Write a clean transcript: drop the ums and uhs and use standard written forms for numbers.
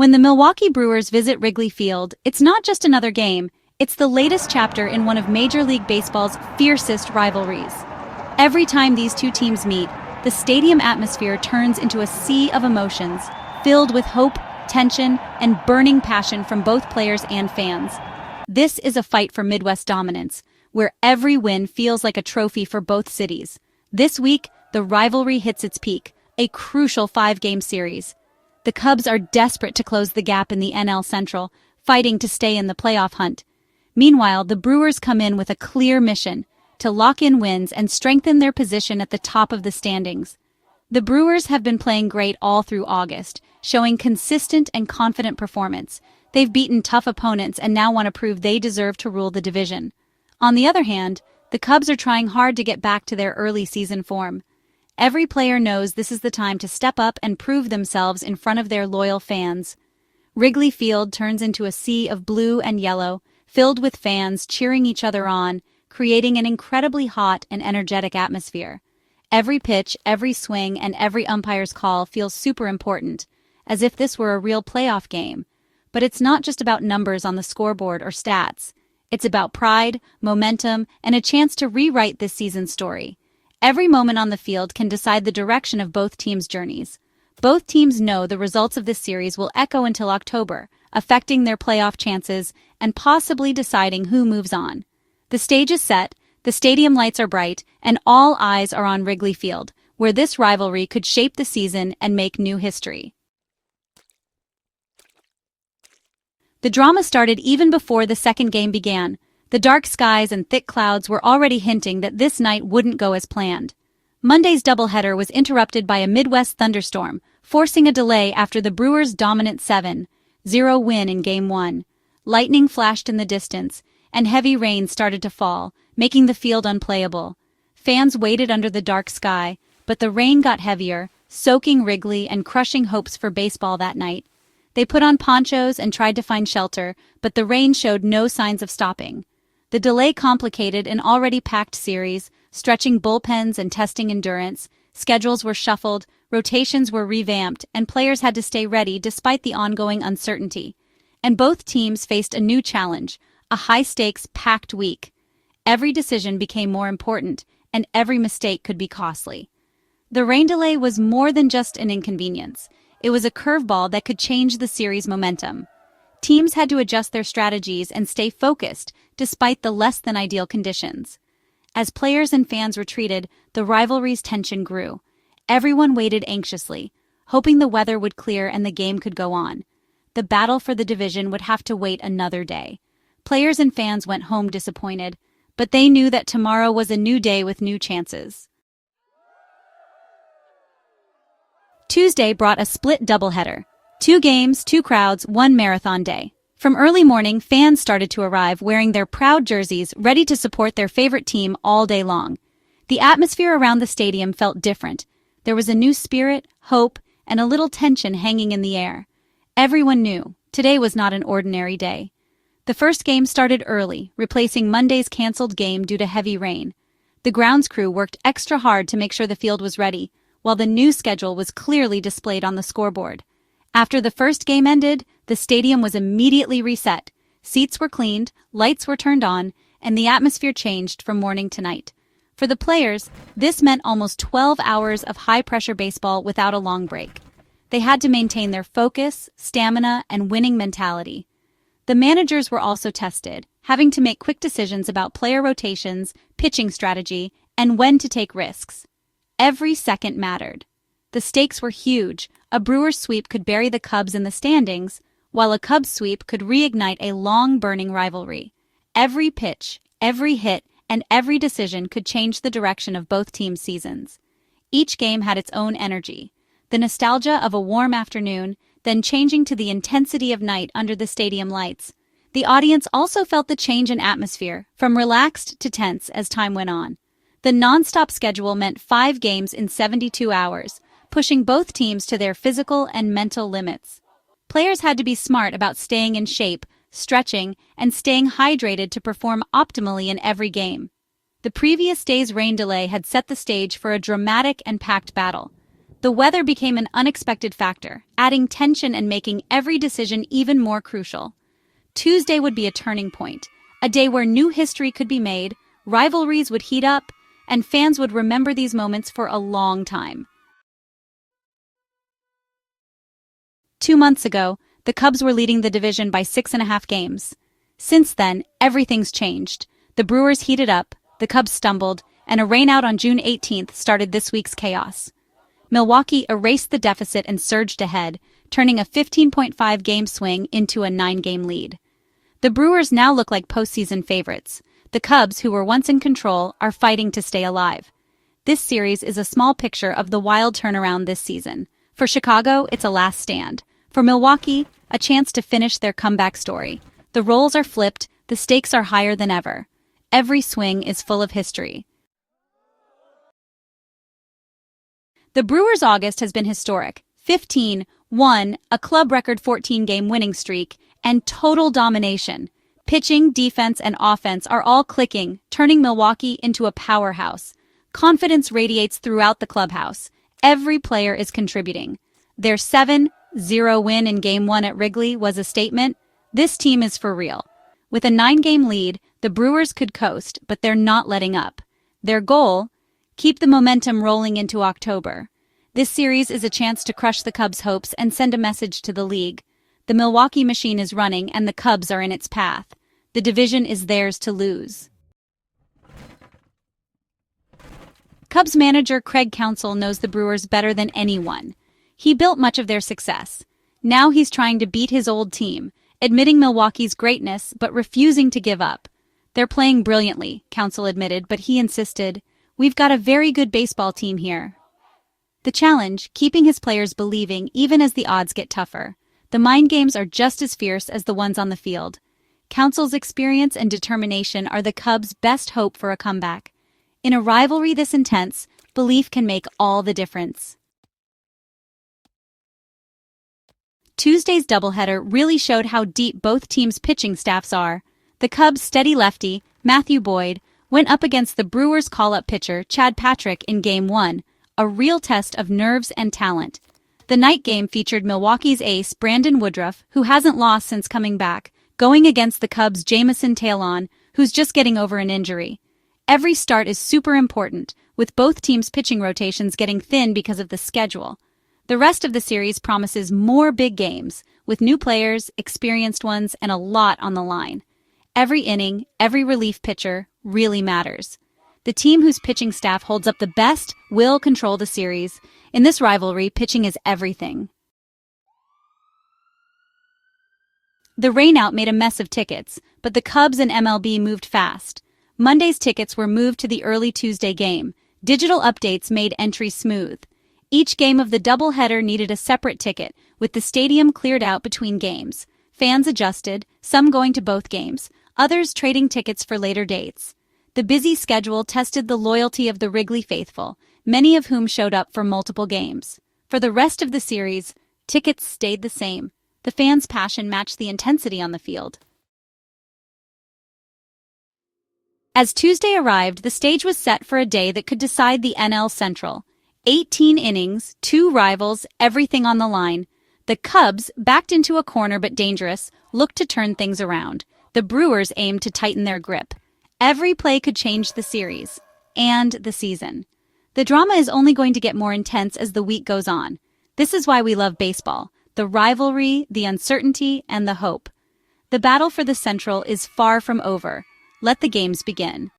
When the Milwaukee Brewers visit Wrigley Field, it's not just another game, it's the latest chapter in one of Major League Baseball's fiercest rivalries. Every time these two teams meet, the stadium atmosphere turns into a sea of emotions, filled with hope, tension, and burning passion from both players and fans. This is a fight for Midwest dominance, where every win feels like a trophy for both cities. This week, the rivalry hits its peak, a crucial 5-game series. The Cubs are desperate to close the gap in the NL Central, fighting to stay in the playoff hunt. Meanwhile, the Brewers come in with a clear mission: to lock in wins and strengthen their position at the top of the standings. The Brewers have been playing great all through August, showing consistent and confident performance. They've beaten tough opponents and now want to prove they deserve to rule the division. On the other hand, the Cubs are trying hard to get back to their early season form. Every player knows this is the time to step up and prove themselves in front of their loyal fans. Wrigley Field turns into a sea of blue and yellow, filled with fans cheering each other on, creating an incredibly hot and energetic atmosphere. Every pitch, every swing, and every umpire's call feels super important, as if this were a real playoff game. But it's not just about numbers on the scoreboard or stats. It's about pride, momentum, and a chance to rewrite this season's story. Every moment on the field can decide the direction of both teams' journeys. Both teams know the results of this series will echo until October, affecting their playoff chances and possibly deciding who moves on. The stage is set, the stadium lights are bright, and all eyes are on Wrigley Field, where this rivalry could shape the season and make new history. The drama started even before the second game began. The dark skies and thick clouds were already hinting that this night wouldn't go as planned. Monday's doubleheader was interrupted by a Midwest thunderstorm, forcing a delay after the Brewers' dominant 7-0 win in Game 1. Lightning flashed in the distance, and heavy rain started to fall, making the field unplayable. Fans waited under the dark sky, but the rain got heavier, soaking Wrigley and crushing hopes for baseball that night. They put on ponchos and tried to find shelter, but the rain showed no signs of stopping. The delay complicated an already packed series, stretching bullpens and testing endurance. Schedules were shuffled, rotations were revamped, and players had to stay ready despite the ongoing uncertainty. And both teams faced a new challenge, a high-stakes, packed week. Every decision became more important, and every mistake could be costly. The rain delay was more than just an inconvenience. It was a curveball that could change the series' momentum. Teams had to adjust their strategies and stay focused despite the less-than-ideal conditions. As players and fans retreated, the rivalry's tension grew. Everyone waited anxiously, hoping the weather would clear and the game could go on. The battle for the division would have to wait another day. Players and fans went home disappointed, but they knew that tomorrow was a new day with new chances. Tuesday brought a split doubleheader. 2 games, 2 crowds, 1 marathon day. From early morning, fans started to arrive wearing their proud jerseys, ready to support their favorite team all day long. The atmosphere around the stadium felt different. There was a new spirit, hope, and a little tension hanging in the air. Everyone knew today was not an ordinary day. The first game started early, replacing Monday's canceled game due to heavy rain. The grounds crew worked extra hard to make sure the field was ready, while the new schedule was clearly displayed on the scoreboard. After the first game ended, the stadium was immediately reset. Seats were cleaned, lights were turned on, and the atmosphere changed from morning to night. For the players, this meant almost 12 hours of high-pressure baseball without a long break. They had to maintain their focus, stamina, and winning mentality. The managers were also tested, having to make quick decisions about player rotations, pitching strategy, and when to take risks. Every second mattered. The stakes were huge. A Brewers sweep could bury the Cubs in the standings, while a Cubs sweep could reignite a long-burning rivalry. Every pitch, every hit, and every decision could change the direction of both teams' seasons. Each game had its own energy. The nostalgia of a warm afternoon, then changing to the intensity of night under the stadium lights. The audience also felt the change in atmosphere, from relaxed to tense as time went on. The non-stop schedule meant 5 games in 72 hours, pushing both teams to their physical and mental limits. Players had to be smart about staying in shape, stretching, and staying hydrated to perform optimally in every game. The previous day's rain delay had set the stage for a dramatic and packed battle. The weather became an unexpected factor, adding tension and making every decision even more crucial. Tuesday would be a turning point, a day where new history could be made, rivalries would heat up, and fans would remember these moments for a long time. 2 months ago, the Cubs were leading the division by 6.5 games. Since then, everything's changed. The Brewers heated up, the Cubs stumbled, and a rainout on June 18th started this week's chaos. Milwaukee erased the deficit and surged ahead, turning a 15.5-game swing into a 9-game lead. The Brewers now look like postseason favorites. The Cubs, who were once in control, are fighting to stay alive. This series is a small picture of the wild turnaround this season. For Chicago, it's a last stand. For Milwaukee, a chance to finish their comeback story. The roles are flipped, the stakes are higher than ever. Every swing is full of history. The Brewers' August has been historic. 15-1, a club record 14-game winning streak, and total domination. Pitching, defense, and offense are all clicking, turning Milwaukee into a powerhouse. Confidence radiates throughout the clubhouse. Every player is contributing. Their 7-0 win in Game 1 at Wrigley was a statement. This team is for real. With a 9-game lead, the Brewers could coast, but they're not letting up. Their goal? Keep the momentum rolling into October. This series is a chance to crush the Cubs' hopes and send a message to the league. The Milwaukee machine is running and the Cubs are in its path. The division is theirs to lose. Cubs manager Craig Counsell knows the Brewers better than anyone. He built much of their success. Now he's trying to beat his old team, admitting Milwaukee's greatness but refusing to give up. They're playing brilliantly, Counsell admitted, but he insisted, "We've got a very good baseball team here." The challenge, keeping his players believing even as the odds get tougher. The mind games are just as fierce as the ones on the field. Counsell's experience and determination are the Cubs' best hope for a comeback. In a rivalry this intense, belief can make all the difference. Tuesday's doubleheader really showed how deep both teams' pitching staffs are. The Cubs' steady lefty, Matthew Boyd, went up against the Brewers' call-up pitcher, Chad Patrick, in Game 1, a real test of nerves and talent. The night game featured Milwaukee's ace, Brandon Woodruff, who hasn't lost since coming back, going against the Cubs' Jamison Taillon, who's just getting over an injury. Every start is super important, with both teams' pitching rotations getting thin because of the schedule. The rest of the series promises more big games, with new players, experienced ones, and a lot on the line. Every inning, every relief pitcher really matters. The team whose pitching staff holds up the best will control the series. In this rivalry, pitching is everything. The rainout made a mess of tickets, but the Cubs and MLB moved fast. Monday's tickets were moved to the early Tuesday game. Digital updates made entry smooth. Each game of the doubleheader needed a separate ticket, with the stadium cleared out between games. Fans adjusted, some going to both games, others trading tickets for later dates. The busy schedule tested the loyalty of the Wrigley faithful, many of whom showed up for multiple games. For the rest of the series, tickets stayed the same. The fans' passion matched the intensity on the field. As Tuesday arrived, the stage was set for a day that could decide the NL Central. 18 innings, 2 rivals, everything on the line. The Cubs, backed into a corner but dangerous, looked to turn things around. The Brewers aimed to tighten their grip. Every play could change the series and the season. The drama is only going to get more intense as the week goes on. This is why we love baseball: the rivalry, the uncertainty, and the hope. The battle for the Central is far from over. Let the games begin.